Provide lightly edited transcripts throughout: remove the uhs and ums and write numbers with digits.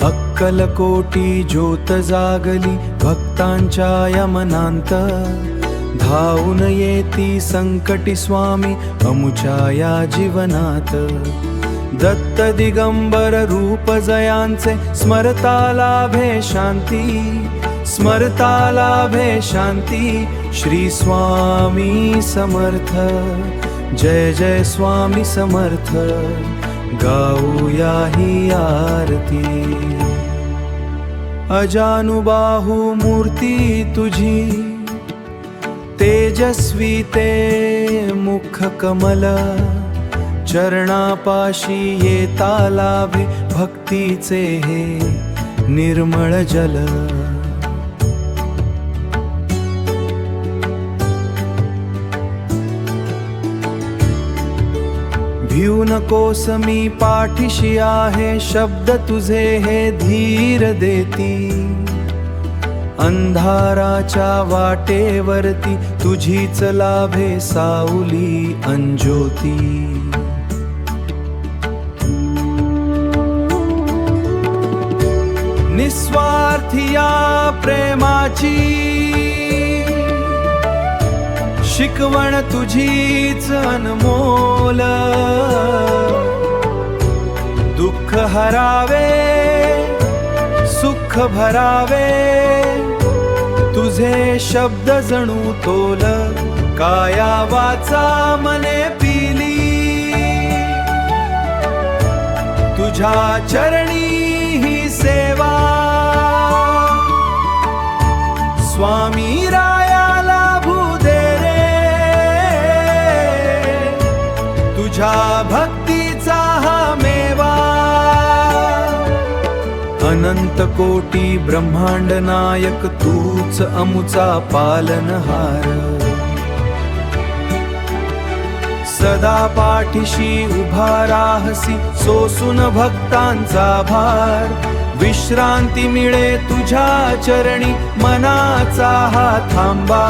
अक्कलकोटी ज्योत जागली भक्तांच्या यमनांत, धावून येती संकटी स्वामी अमुच्या या जीवनात। दत्त दिगंबर रूप जयांचे स्मरता लाभे शांती, स्मरता लाभे शांती। श्री स्वामी समर्थ, जय जय स्वामी समर्थ, गाऊया ही आरती। अजानुबाहू मूर्ती तुझी, तेजस्वी ते मुख कमल, चरणापाशी येता लाभे भक्तीचे हे निर्मळ जल। भिऊ नकोस मी पाठीशी आहे, शब्द तुझे हे धीर देती। अंधाराच्या वाटेवरती तुझीच लाभे सावली अंजोती। निस्वार्थी या प्रेमाची शिकवण तुझीच अनमोल। दुःख हरावे सुख भरावे, तुझे शब्द जणू तोल। काया वाचा मने पिली, तुझ्या चरणी ही सेवा। स्वामी रायाला भूदे रे, तुझ्या भक्तीचा हा मेवा। अनंत कोटी ब्रह्मांड नायक तूच अमुचा पालनहार। सदा पाठीशी उभा राहसी, सोसून भक्तांचा भार। विश्रांती मिळे तुझ्या चरणी, मनाचा हा थांबा।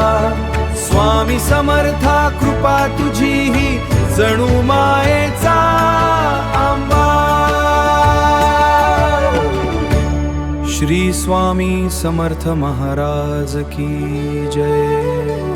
स्वामी समर्था कृपा तुझी ही जणू मायेचा आंबा। श्री स्वामी समर्थ महाराज की जय।